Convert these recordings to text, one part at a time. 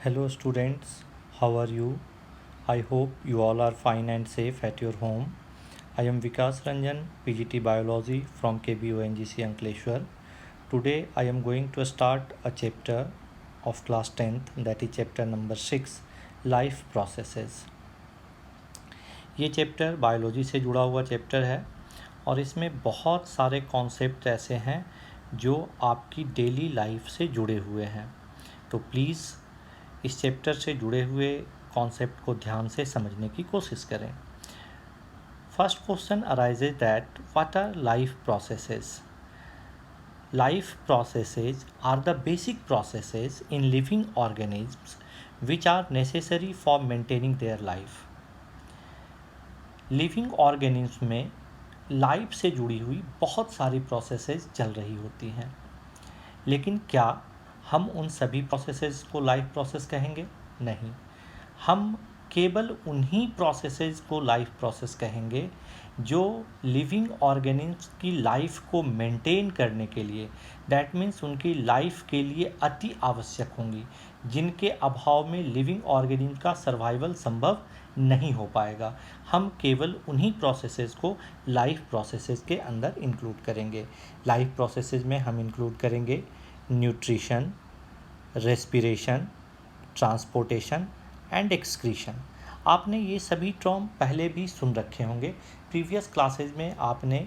Hello students, how are you? I hope you all are fine and safe at your home. I am Vikas Ranjan, PGT Biology from KBONGC Ankleshwar. Today I am going to start a chapter of class 10th, that is chapter number 6, Life Processes. ये chapter biology से जुड़ा हुआ chapter है और इसमें बहुत सारे concept ऐसे हैं जो आपकी डेली लाइफ से जुड़े हुए हैं। तो प्लीज़ इस चैप्टर से जुड़े हुए कॉन्सेप्ट को ध्यान से समझने की कोशिश करें। First question arises that what are life processes. Life processes are the basic processes in living organisms which are necessary for maintaining their life. Living organism में लाइफ से जुड़ी हुई बहुत सारी प्रोसेसेस चल रही होती हैं, लेकिन क्या हम उन सभी प्रोसेसेस को लाइफ प्रोसेस कहेंगे? नहीं, हम केवल उन्हीं प्रोसेसेस को लाइफ प्रोसेस कहेंगे जो लिविंग ऑर्गेनिज्म की लाइफ को मेंटेन करने के लिए, दैट मीन्स उनकी लाइफ के लिए अति आवश्यक होंगी, जिनके अभाव में लिविंग ऑर्गेनिज्म का सर्वाइवल संभव नहीं हो पाएगा। हम केवल उन्हीं प्रोसेसेस को लाइफ प्रोसेसेस के अंदर इंक्लूड करेंगे। लाइफ प्रोसेसेस में हम इंक्लूड करेंगे nutrition, respiration, transportation and excretion. आपने ये सभी टर्म पहले भी सुन रखे होंगे, प्रीवियस क्लासेस में आपने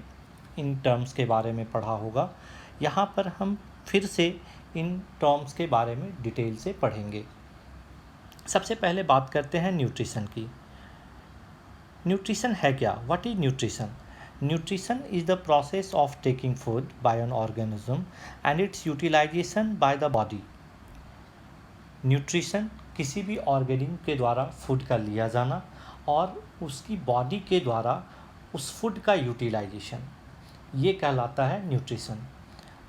इन टर्म्स के बारे में पढ़ा होगा। यहाँ पर हम फिर से इन टर्म्स के बारे में डिटेल से पढ़ेंगे। सबसे पहले बात करते हैं न्यूट्रिशन की। न्यूट्रिशन है क्या? What is nutrition? Nutrition is the process of taking food by an organism and its utilization by the body. Nutrition किसी भी ऑर्गेनिज्म के द्वारा फूड का लिया जाना और उसकी बॉडी के द्वारा उस फूड का यूटिलाइजेशन, ये कहलाता है न्यूट्रिशन।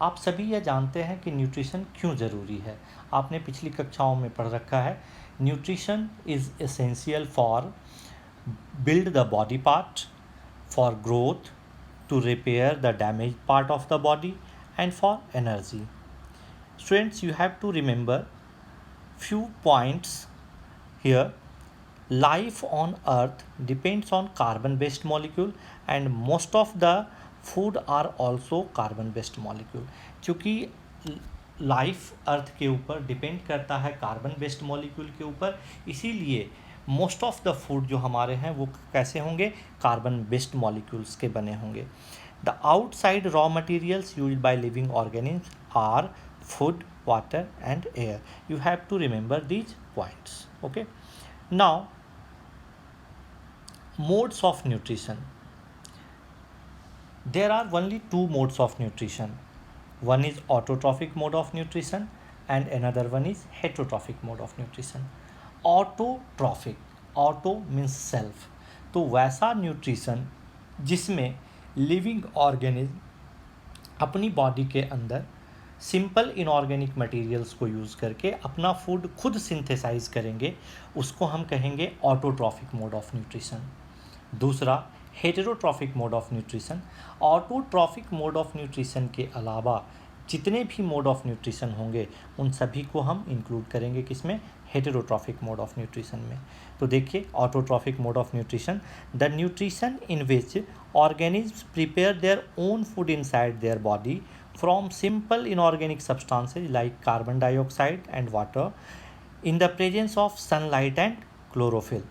आप सभी यह जानते हैं कि न्यूट्रिशन क्यों ज़रूरी है। आपने पिछली कक्षाओं में पढ़ रखा है, nutrition is essential for build the body part, for growth, to repair the damaged part of the body, and for energy. Students, you have to remember few points here. Life on earth depends on carbon based molecule and most of the food are also carbon based molecule. क्योंकि life अर्थ के ऊपर depend करता है carbon based molecule के ऊपर, इसीलिए most of the food जो हमारे हैं वो कैसे होंगे? कार्बन बेस्ड मॉलिक्यूल्स के बने होंगे। The outside raw materials used by living organisms are food, water and air. You have to remember these points. Okay, now modes of nutrition. There are only two modes of nutrition. One is autotrophic mode of nutrition and another one is heterotrophic mode of nutrition. Autotrophic, auto means self, तो वैसा nutrition जिसमें living organism अपनी body के अंदर simple inorganic materials को use करके अपना food खुद सिंथेसाइज करेंगे, उसको हम कहेंगे ऑटोट्रॉफिक मोड ऑफ न्यूट्रिशन। दूसरा heterotrophic mode of nutrition. Autotrophic mode of nutrition के अलावा जितने भी मोड ऑफ न्यूट्रिशन होंगे उन सभी को हम इंक्लूड करेंगे किसमें? हेटेरोट्रॉफिक मोड ऑफ न्यूट्रिशन में। तो देखिए, autotrophic mode of nutrition, the nutrition in which organisms prepare their own food inside their body from simple inorganic substances like carbon dioxide and water in the presence of sunlight and chlorophyll.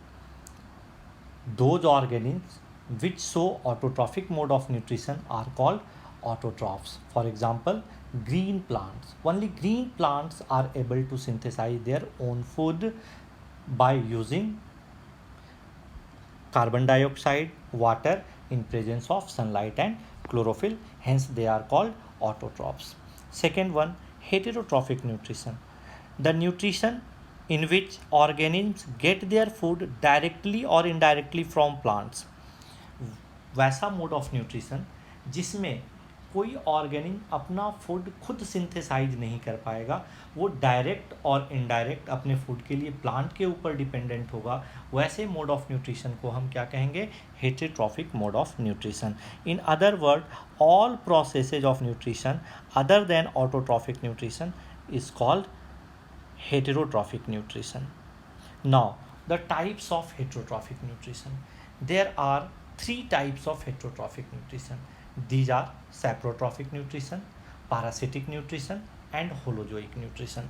Those organisms which show autotrophic mode of nutrition are called autotrophs. For example, green plants. Only green plants are able to synthesize their own food by using carbon dioxide, water in presence of sunlight and chlorophyll. Hence, they are called autotrophs. Second one, heterotrophic nutrition. The nutrition in which organisms get their food directly or indirectly from plants. वैसा mode of nutrition जिसमें कोई organism अपना food खुद synthesise नहीं कर पाएगा, वो direct और इनडायरेक्ट अपने फूड के लिए प्लांट के ऊपर डिपेंडेंट होगा, वैसे मोड ऑफ न्यूट्रिशन को हम क्या कहेंगे? Heterotrophic mode of nutrition. In other word, all processes of nutrition other than autotrophic nutrition is called heterotrophic nutrition. Now, the types of heterotrophic nutrition. There are three types of heterotrophic nutrition. These are saprotrophic nutrition, parasitic nutrition and holozoic nutrition.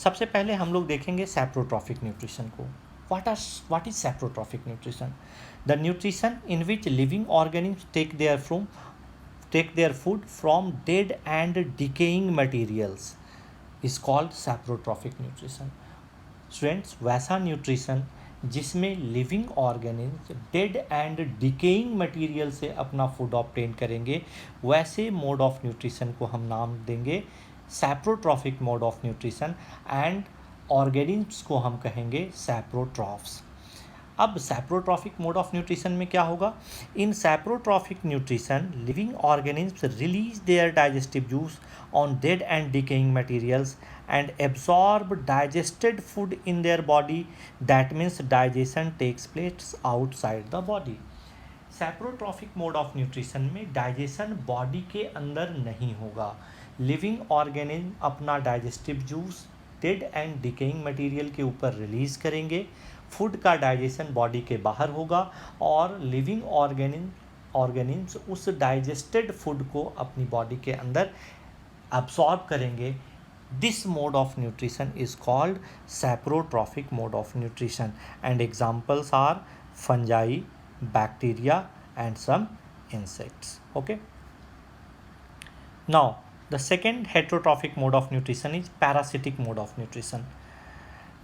सबसे पहले हम लोग देखेंगे saprotrophic nutrition को. What is saprotrophic nutrition? The nutrition in which living organisms take their food from dead and decaying materials is called saprotrophic nutrition. Students, वैसा nutrition जिसमें living organism dead and decaying material से अपना food obtain करेंगे, वैसे mode of nutrition को हम नाम देंगे saprotrophic mode of nutrition and organisms को हम कहेंगे सैप्रोट्रॉफ्स. अब सैप्रोट्रॉफिक मोड ऑफ न्यूट्रिशन में क्या होगा? In saprotrophic nutrition living organisms release their digestive juice on dead and decaying materials and absorb digested food in their body. That means digestion takes place outside the body. Saprotrophic mode of nutrition में digestion body के अंदर नहीं होगा. Living organism अपना digestive juice dead and decaying material के ऊपर release करेंगे. Food का डाइजेशन बॉडी के बाहर होगा और लिविंग ऑर्गेनिज्म्स उस डाइजेस्टेड फूड को अपनी बॉडी के अंदर अब्सॉर्ब करेंगे. This mode of nutrition is called saprotrophic mode of nutrition and examples are fungi, bacteria and some insects. Okay. Now the second heterotrophic mode of nutrition is parasitic mode of nutrition.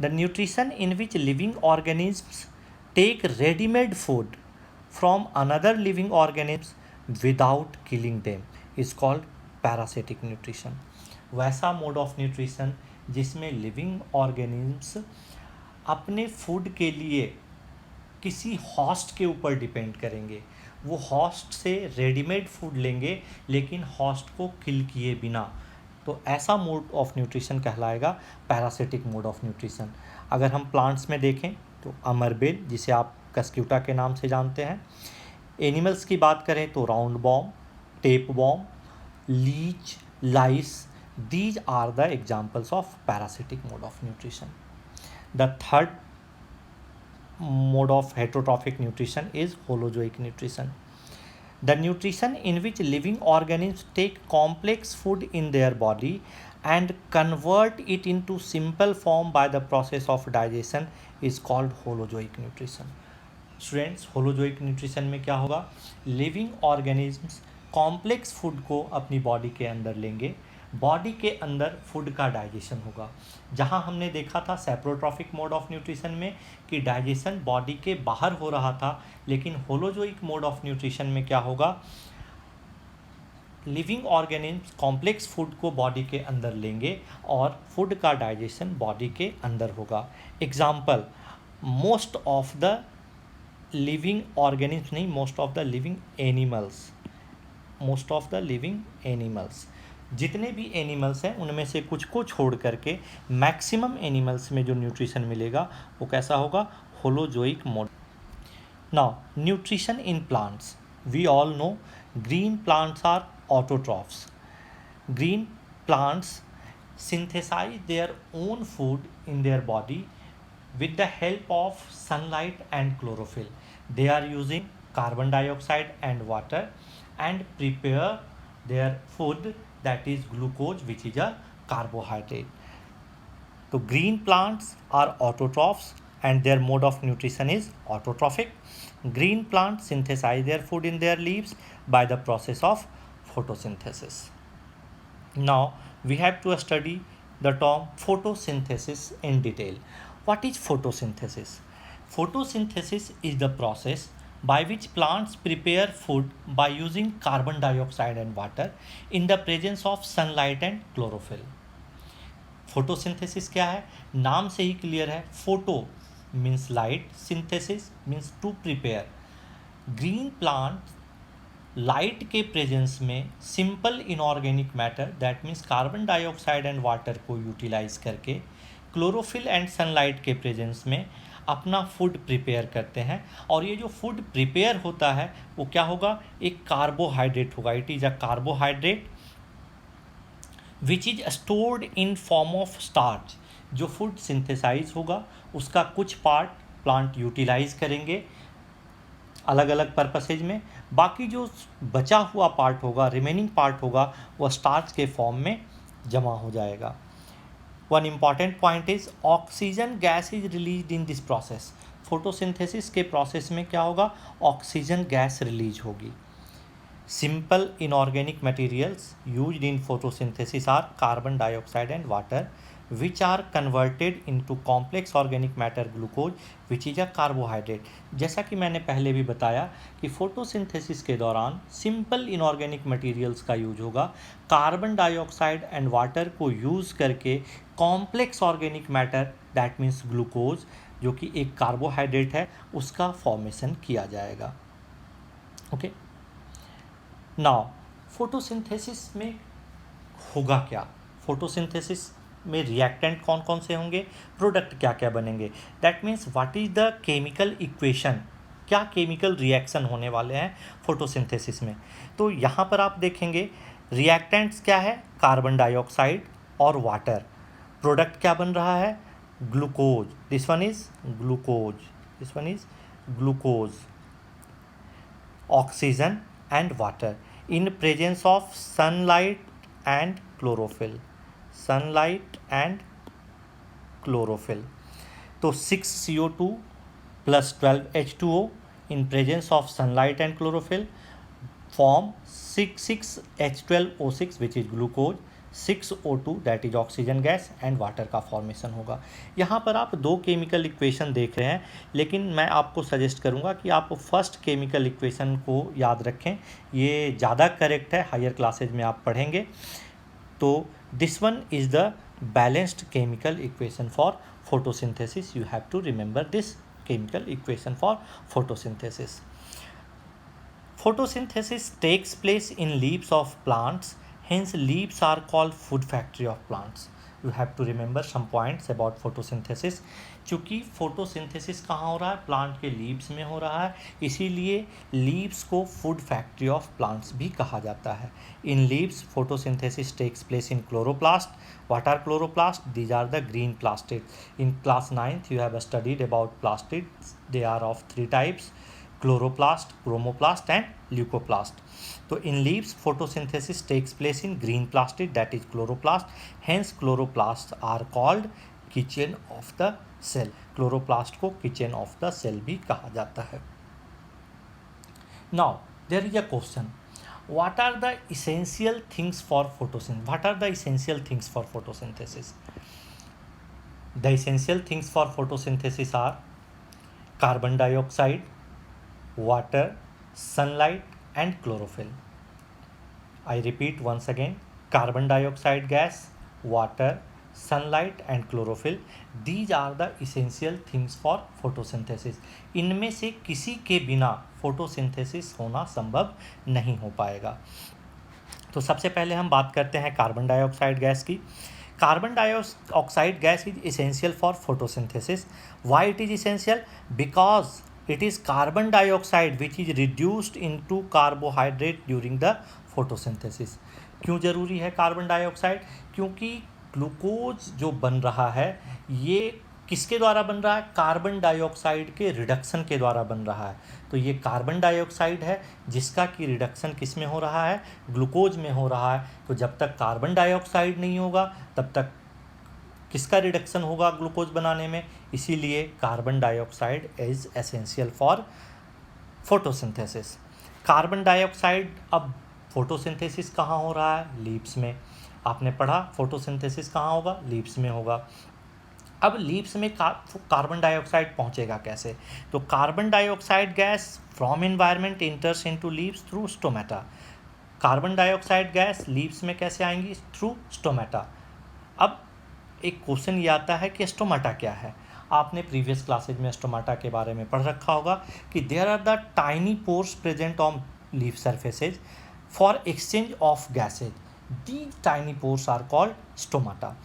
The nutrition in which living organisms take ready-made food from another living organism without killing them is called parasitic nutrition. वैसा mode of nutrition जिसमें living organisms अपने food के लिए किसी host के ऊपर depend करेंगे. वो हॉस्ट से रेडीमेड फूड लेंगे लेकिन हॉस्ट को किल किए बिना. तो ऐसा मोड ऑफ न्यूट्रिशन कहलाएगा पैरासिटिक मोड ऑफ न्यूट्रिशन. अगर हम प्लांट्स में देखें तो अमरबेल, जिसे आप कस्क्यूटा के नाम से जानते हैं. एनिमल्स की बात करें तो roundworm, tapeworm, leech, lice. These are the examples of parasitic mode of nutrition. The third mode of heterotrophic nutrition is holozoic nutrition. The nutrition in which living organisms take complex food in their body and convert it into simple form by the process of digestion is called holozoic nutrition. Students, holozoic nutrition में क्या होगा? Living organisms complex food को अपनी body के अंदर लेंगे. Body के अंदर फूड का डाइजेशन होगा. जहां हमने देखा था सैप्रोट्रॉफिक मोड ऑफ न्यूट्रिशन में कि डाइजेशन बॉडी के बाहर हो रहा था, लेकिन होलोजोइक मोड ऑफ न्यूट्रिशन में क्या होगा? लिविंग ऑर्गेनिज्म्स कॉम्प्लेक्स फूड को बॉडी के अंदर लेंगे और फूड का डाइजेशन बॉडी के अंदर होगा. Example, most of the living organisms नहीं, most of the living animals, जितने भी एनिमल्स हैं उनमें से कुछ को छोड़ करके मैक्सिमम एनिमल्स में जो न्यूट्रिशन मिलेगा वो कैसा होगा? Holozoic mode. Now nutrition in plants. We all know green plants are autotrophs. Green plants synthesize their own food in their body with the help of sunlight and chlorophyll. They are using carbon dioxide and water and prepare their food, that is glucose, which is a carbohydrate. So green plants are autotrophs and their mode of nutrition is autotrophic. Green plants synthesize their food in their leaves by the process of photosynthesis. Now we have to study the term photosynthesis in detail. What is photosynthesis? Photosynthesis is the process by which plants prepare food by using carbon dioxide and water in the presence of sunlight and chlorophyll. Photosynthesis क्या है? नाम से ही clear है. Photo means light, synthesis means to prepare. Green plant light के presence में simple inorganic matter, that means carbon dioxide and water को utilise करके क्लोरोफिल एंड सनलाइट के प्रेजेंस में अपना फूड प्रिपेयर करते हैं. और ये जो फूड प्रिपेयर होता है वो क्या होगा? एक कार्बोहाइड्रेट होगा. It is a carbohydrate which is stored in form of starch. जो फूड सिंथेसाइज होगा उसका कुछ पार्ट प्लांट यूटिलाइज करेंगे अलग अलग पर्पसेज में, बाकी जो बचा हुआ पार्ट होगा, रिमेनिंग पार्ट होगा, वह स्टार्च के फॉर्म में जमा हो जाएगा। One important point is oxygen gas is release in this process. Photosynthesis के प्रोसेस में क्या होगा, ऑक्सीजन गैस रिलीज होगी। Simple inorganic materials used in photosynthesis are carbon dioxide and water which are converted into complex organic matter glucose which is a carbohydrate। जैसा कि मैंने पहले भी बताया कि फोटोसिंथेसिस के दौरान सिंपल इनऑर्गेनिक मटेरियल्स का यूज होगा, कार्बन डाइऑक्साइड एंड वाटर को यूज़ करके complex organic matter that means glucose जो कि एक कार्बोहाइड्रेट है उसका फॉर्मेशन किया जाएगा। ओके, नाउ फोटोसिंथेसिस में होगा क्या, फोटोसिंथेसिस में रिएक्टेंट कौन कौन से होंगे, प्रोडक्ट क्या क्या बनेंगे, that means what is the chemical equation, क्या केमिकल रिएक्शन होने वाले हैं फोटोसिंथेसिस में। तो यहाँ पर आप देखेंगे रिएक्टेंट्स क्या है, कार्बन डाइऑक्साइड और वाटर। प्रोडक्ट क्या बन रहा है, glucose, this one is glucose, this one is glucose, oxygen and water in presence of sunlight and chlorophyll, sunlight and chlorophyll. तो 6CO2 plus 12H2O in presence of sunlight and chlorophyll form 6H12O6 which is glucose, 6O2 that is oxygen gas and water का formation होगा। यहाँ पर आप दो chemical equation देख रहे हैं, लेकिन मैं आपको सजेस्ट करूँगा कि आप फर्स्ट केमिकल इक्वेशन को याद रखें, ये ज़्यादा करेक्ट है, हायर क्लासेज में आप पढ़ेंगे। तो this one is the balanced chemical equation for photosynthesis. You have to remember this chemical equation for photosynthesis. Photosynthesis takes place in leaves of plants, hence leaves are called food factory of plants. You have to remember some points about photosynthesis. चूँकि photosynthesis कहाँ हो रहा है, plant के leaves में हो रहा है, इसीलिए लीव्स को फूड फैक्ट्री ऑफ प्लांट्स भी कहा जाता है। In leaves photosynthesis takes place in chloroplast. What are chloroplast, these are the green plastids. In class 9th you have studied about plastids, they are of 3 types, chloroplast, chromoplast and leucoplast. So in leaves photosynthesis takes place in green plastid, that is chloroplast, hence chloroplasts are called kitchen of the cell। Chloroplast को kitchen of the cell भी कहा जाता है। Now there is a question, what are the essential things for photosynthesis, what are the essential things for photosynthesis. The essential things for photosynthesis are carbon dioxide, water, sunlight and chlorophyll. I repeat once again, carbon dioxide gas, water, sunlight and chlorophyll, these are the essential things for photosynthesis। इनमें से किसी के बिना photosynthesis होना संभव नहीं हो पाएगा। तो सबसे पहले हम बात करते हैं कार्बन डाइऑक्साइड गैस की। Carbon dioxide gas is essential for photosynthesis। Why it is essential? Because it is carbon dioxide which is reduced into carbohydrate during the photosynthesis। क्यों ज़रूरी है कार्बन डाइऑक्साइड? क्योंकि ग्लूकोज जो बन रहा है ये किसके द्वारा बन रहा है, कार्बन डाइऑक्साइड के रिडक्शन के द्वारा बन रहा है। तो ये कार्बन डाइऑक्साइड है जिसका कि रिडक्शन किस में हो रहा है, ग्लूकोज में हो रहा है। तो जब तक कार्बन डाइऑक्साइड नहीं होगा तब तक किसका रिडक्शन होगा ग्लूकोज बनाने में, इसीलिए carbon dioxide is essential for photosynthesis. Carbon dioxide, अब फोटोसिंथेसिस कहाँ हो रहा है, लीव्स में। आपने पढ़ा फोटोसिंथेसिस कहाँ होगा, लीव्स में होगा। अब लीव्स में कार्बन डाइऑक्साइड पहुँचेगा कैसे, तो carbon dioxide gas from environment इंटर्स into leaves through stomata. Carbon dioxide gas leaves में कैसे आएंगी, थ्रू स्टोमेटा। अब एक क्वेश्चन ये आता है कि स्टोमाटा क्या है। आपने प्रीवियस क्लासेज में स्टोमाटा के बारे में पढ़ रखा होगा कि there are the tiny pores present on leaf surfaces for exchange of gases, the tiny pores are called stomata.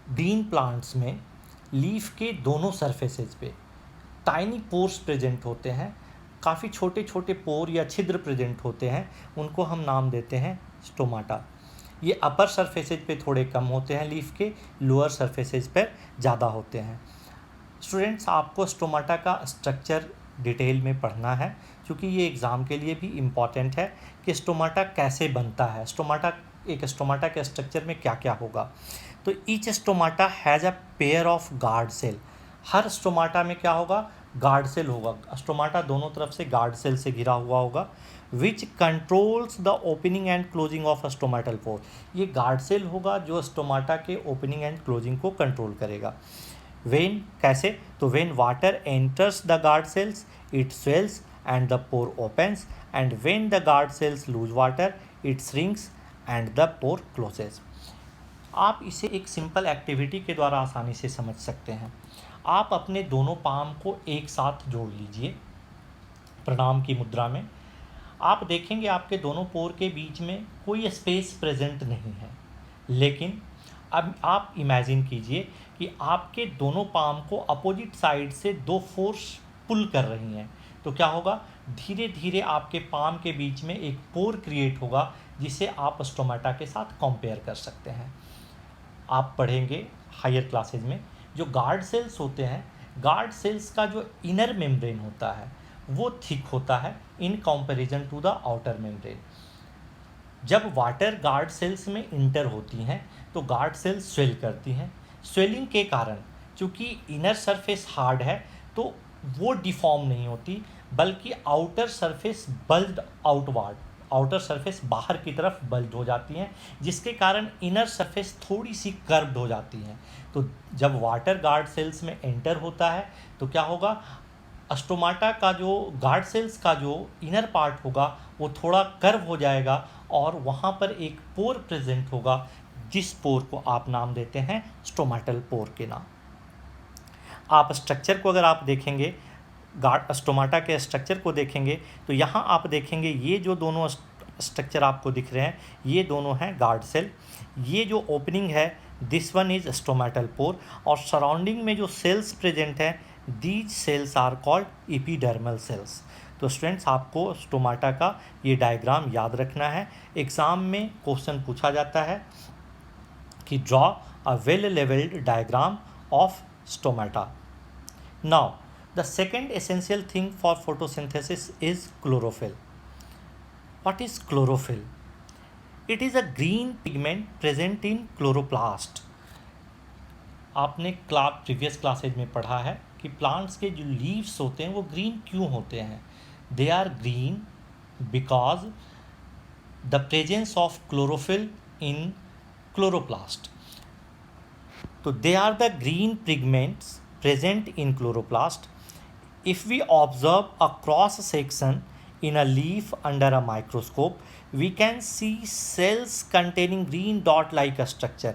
Green plants में लीफ के दोनों सरफेसेज पे टाइनी पोर्स प्रेजेंट होते हैं, काफ़ी छोटे छोटे पोर या छिद्र प्रेजेंट होते हैं, उनको हम नाम देते हैं स्टोमाटा। ये अपर सरफेसेज पे थोड़े कम होते हैं लीफ के, लोअर सरफेसेज पर ज़्यादा होते हैं। स्टूडेंट्स, आपको स्टोमाटा का स्ट्रक्चर डिटेल में पढ़ना है, क्योंकि ये एग्ज़ाम के लिए भी इम्पॉर्टेंट है कि स्टोमाटा कैसे बनता है, एक स्टोमाटा के स्ट्रक्चर में क्या क्या होगा। तो each stomata has a pair of guard cell. हर स्टोमाटा में क्या होगा, गार्ड सेल होगा। स्टोमाटा दोनों तरफ से गार्ड सेल से घिरा हुआ होगा, which controls the opening and closing of a stomatal pore. ये गार्ड सेल होगा जो स्टोमाटा के ओपनिंग एंड क्लोजिंग को कंट्रोल करेगा। वेन कैसे, तो when water enters the guard cells it swells and the pore opens, and when the guard cells lose water it shrinks and the pore closes. आप इसे एक simple activity के द्वारा आसानी से समझ सकते हैं। आप अपने दोनों पाम को एक साथ जोड़ लीजिए प्रणाम की मुद्रा में। आप देखेंगे आपके दोनों पोर के बीच में कोई स्पेस प्रेजेंट नहीं है, लेकिन अब आप इमेजिन कीजिए कि आपके दोनों पाम को अपोजिट साइड से दो फोर्स पुल कर रही हैं। तो क्या होगा, धीरे धीरे आपके पाम के बीच में एक पोर क्रिएट होगा, जिसे आप स्टोमाटा के साथ कंपेयर कर सकते हैं। आप पढ़ेंगे हायर क्लासेज में, जो गार्ड सेल्स होते हैं, गार्ड सेल्स का जो इनर मेम्ब्रेन होता है वो थिक होता है in comparison to the outer membrane. जब वाटर गार्ड सेल्स में इंटर होती हैं तो गार्ड सेल्स स्वेल करती हैं। स्वेलिंग के कारण, चूँकि इनर सरफेस हार्ड है तो वो डिफॉर्म नहीं होती, बल्कि outer surface bulge outward, outer surface बाहर की तरफ बल्ज हो जाती हैं, जिसके कारण इनर सरफेस थोड़ी सी कर्व्ड हो जाती हैं। तो जब वाटर गार्ड सेल्स में एंटर होता है तो क्या होगा, स्टोमाटा का जो गार्ड सेल्स का जो इनर पार्ट होगा वो थोड़ा कर्व हो जाएगा और वहाँ पर एक पोर प्रेजेंट होगा, जिस पोर को आप नाम देते हैं स्टोमाटल पोर के नाम। आप स्ट्रक्चर को अगर आप देखेंगे, स्टोमाटा के स्ट्रक्चर को देखेंगे तो यहाँ आप देखेंगे ये जो दोनों स्ट्रक्चर आपको दिख रहे हैं ये दोनों हैं गार्ड सेल। ये जो ओपनिंग है this one is stomatal pore, और सराउंडिंग में जो सेल्स प्रेजेंट हैं these cells are called epidermal cells. तो स्टूडेंट्स, आपको स्टोमाटा का ये डायग्राम याद रखना है। एग्ज़ाम में क्वेश्चन पूछा जाता है कि draw a well labelled diagram of stomata. Now the second essential thing for photosynthesis is chlorophyll. What is chlorophyll? It is a green pigment present in chloroplast. आपने प्रीवियस क्लासेज में पढ़ा है कि प्लांट्स के जो लीव्स होते हैं वो ग्रीन क्यों होते हैं। They are green because the presence of chlorophyll in chloroplast. तो they are the green pigments present in chloroplast. If we observe a cross section in a leaf under a microscope, we can see cells containing green dot-like structure.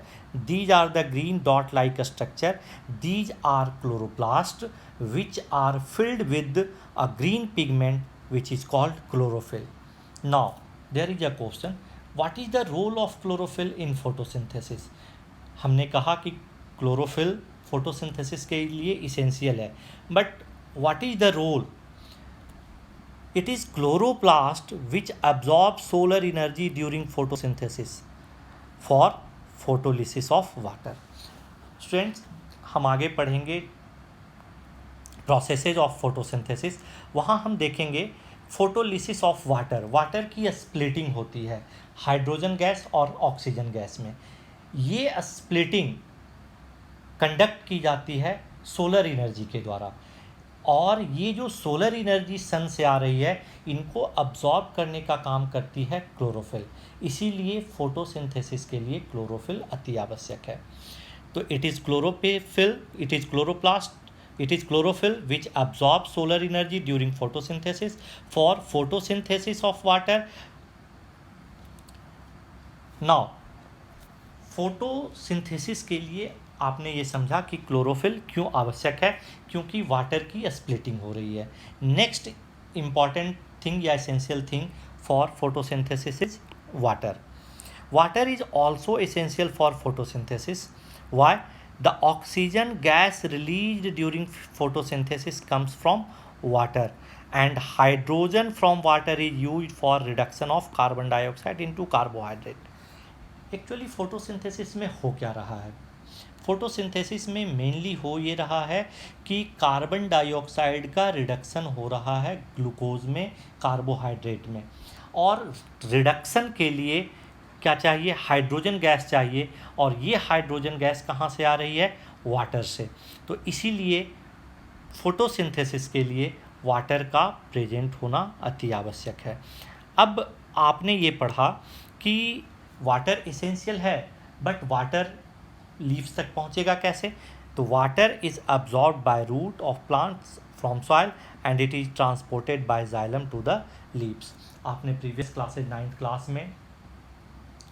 These are the green dot-like structure. These are chloroplasts, which are filled with a green pigment which is called chlorophyll. Now, there is a question. What is the role of chlorophyll in photosynthesis? हमने कहा कि chlorophyll photosynthesis के लिए essential है, but what is the role? It is chloroplast which absorbs solar energy during photosynthesis for photolysis of water. Students, हम आगे पढ़ेंगे processes of photosynthesis. वहाँ हम देखेंगे फोटोलिसिस ऑफ वाटर। वाटर की स्प्लिटिंग होती है हाइड्रोजन गैस और ऑक्सीजन गैस में। ये स्प्लिटिंग कंडक्ट की जाती है सोलर एनर्जी के द्वारा, और ये जो सोलर एनर्जी सन से आ रही है इनको अब्जॉर्ब करने का काम करती है क्लोरोफिल। इसीलिए फोटोसिंथेसिस के लिए क्लोरोफिल अति आवश्यक है। तो it is chlorophyll which absorbs solar energy during photosynthesis for photosynthesis of water. Now, photosynthesis के लिए आपने ये समझा कि क्लोरोफिल क्यों आवश्यक है, क्योंकि वाटर की स्प्लिटिंग हो रही है। नेक्स्ट इम्पॉर्टेंट थिंग या essential thing for photosynthesis is water. Water is also essential for photosynthesis. Why? The oxygen gas released during photosynthesis comes from water, and hydrogen from water is used for reduction of carbon dioxide into carbohydrate. Actually photosynthesis में हो क्या रहा है? Photosynthesis में mainly हो ये रहा है कि कार्बन डाइऑक्साइड का रिडक्शन हो रहा है ग्लूकोज में, कार्बोहाइड्रेट में, और रिडक्शन के लिए क्या चाहिए? हाइड्रोजन गैस चाहिए, और ये हाइड्रोजन गैस कहाँ से आ रही है? वाटर से। तो इसीलिए फोटोसिंथेसिस के लिए वाटर का प्रेजेंट होना अति आवश्यक है। अब आपने ये पढ़ा कि वाटर एसेंशियल है, बट वाटर लीव्स तक पहुंचेगा कैसे? तो water is absorb by root of plants from soil and it is transported by xylem to the leaves. आपने प्रीवियस क्लासेज 9th क्लास में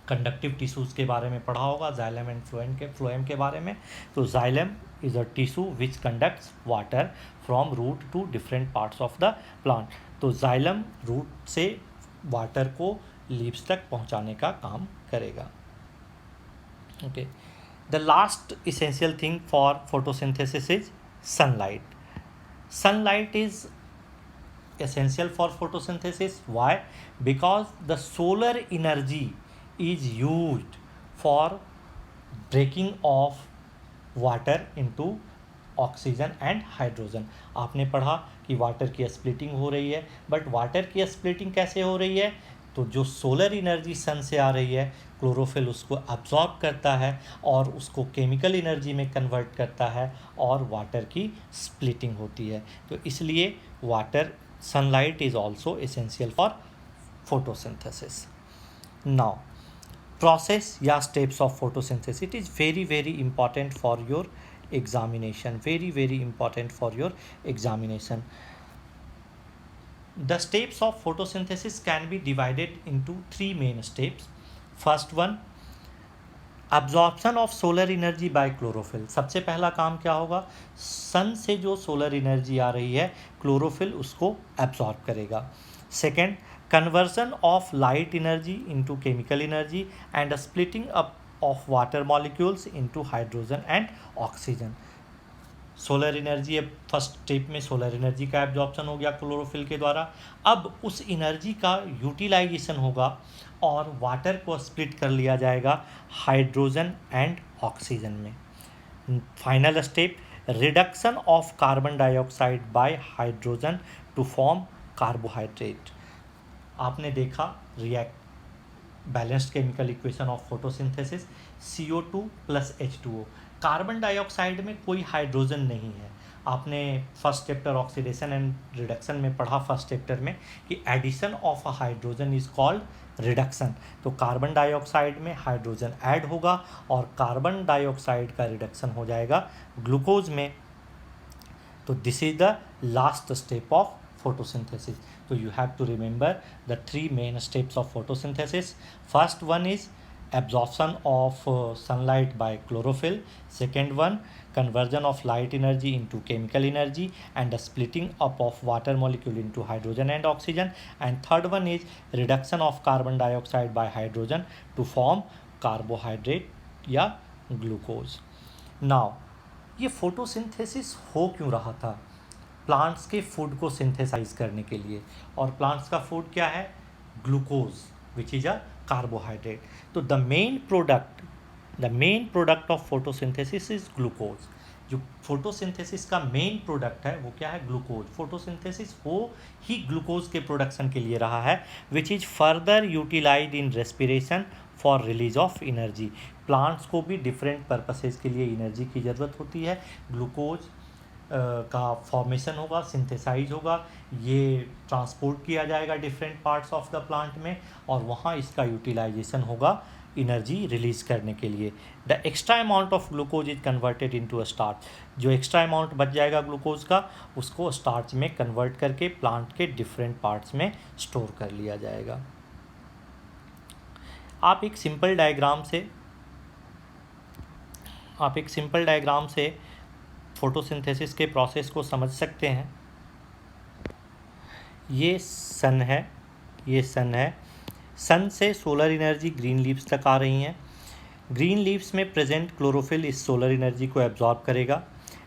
कंडक्टिव टिश्यूज़ के बारे में पढ़ा होगा, जाइलम एंड फ्लोएम के बारे में। तो xylem is a tissue which conducts water from root to different parts of the plant. तो जाइलम रूट से वाटर को लीव्स तक पहुंचाने का काम करेगा। Okay, the last essential thing for photosynthesis is sunlight. Sunlight is essential for photosynthesis. Why? Because the solar energy is used for breaking of water into oxygen and hydrogen. आपने पढ़ा कि water की splitting हो रही है, but water की splitting कैसे हो रही है? तो जो सोलर एनर्जी सन से आ रही है, क्लोरोफिल उसको अब्जॉर्ब करता है और उसको केमिकल एनर्जी में कन्वर्ट करता है, और वाटर की स्प्लिटिंग होती है। तो इसलिए water, sunlight is also essential for photosynthesis. Now process या steps of photosynthesis, it is very very important for your examination, very important for your examination. The steps of photosynthesis can be divided into 3 main steps. First one, absorption of solar energy by chlorophyll. सबसे पहला काम क्या होगा? सन से जो solar energy आ रही है, chlorophyll उसको एब्जॉर्ब करेगा। Second, conversion of light energy into chemical energy and a splitting up of water molecules into hydrogen and oxygen. Solar energy, अब फर्स्ट स्टेप में सोलर एनर्जी का एब्जॉर्प्शन हो गया क्लोरोफिल के द्वारा। अब उस एनर्जी का यूटिलाइजेशन होगा और वाटर को स्प्लिट कर लिया जाएगा हाइड्रोजन एंड ऑक्सीजन में। Final step, reduction of carbon dioxide by hydrogen to form carbohydrate. आपने देखा react balanced chemical equation of photosynthesis, CO2 plus H2O। Carbon dioxide में कोई हाइड्रोजन नहीं है। आपने first chapter oxidation and reduction में पढ़ा, फर्स्ट चैप्टर में, कि addition of a hydrogen is called reduction. तो कार्बन डाइऑक्साइड में हाइड्रोजन ऐड होगा और कार्बन डाइऑक्साइड का रिडक्शन हो जाएगा ग्लूकोज में। तो this is the last step of photosynthesis. So you have to remember the 3 main steps of photosynthesis. First one is absorption of sunlight by chlorophyll. Second one, conversion of light energy into chemical energy and the splitting up of water molecule into hydrogen and oxygen. And third one is reduction of carbon dioxide by hydrogen to form carbohydrate या glucose. Now ये photosynthesis हो क्यों रहा था? Plants के food को synthesise करने के लिए, और प्लांट्स का फूड क्या है? Glucose, which is a carbohydrate. तो the main product of photosynthesis is glucose. जो फोटोसिंथेसिस का मेन प्रोडक्ट है वो क्या है? ग्लूकोज। फोटोसिंथेसिस हो ही ग्लूकोज के प्रोडक्शन के लिए रहा है, which is further utilised in respiration for release of energy. Plants को भी डिफरेंट पर्पसेस के लिए एनर्जी की ज़रूरत होती है। ग्लूकोज का फॉर्मेशन होगा, सिंथेसाइज होगा, ये ट्रांसपोर्ट किया जाएगा different parts of the plant में, और वहाँ इसका यूटिलाइजेशन होगा एनर्जी रिलीज करने के लिए। The extra amount of glucose is converted into a starch. जो एक्स्ट्रा अमाउंट बच जाएगा ग्लूकोज का, उसको स्टार्च में कन्वर्ट करके प्लांट के डिफरेंट पार्ट्स में स्टोर कर लिया जाएगा। आप एक सिंपल डायग्राम से फोटोसिंथेसिस के प्रोसेस को समझ सकते हैं। ये सन है। सन से सोलर एनर्जी ग्रीन लीव्स तक आ रही हैं। ग्रीन लीव्स में प्रेजेंट क्लोरोफिल इस सोलर एनर्जी को एब्जॉर्ब करेगा।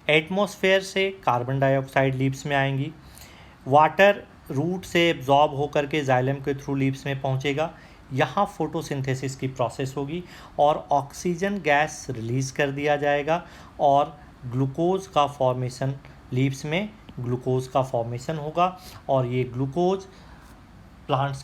एटमॉस्फेयर से कार्बन डाइऑक्साइड लीव्स में आएंगी। वाटर रूट से एब्जॉर्ब होकर के जाइलम के थ्रू लीव्स में पहुंचेगा। यहाँ फोटोसिंथेसिस की प्रोसेस होगी और ऑक्सीजन गैस रिलीज़ कर दिया जाएगा और ग्लूकोज का फॉर्मेशन, लीव्स में ग्लूकोज का फॉर्मेशन होगा और ये ग्लूकोज प्लांट्स के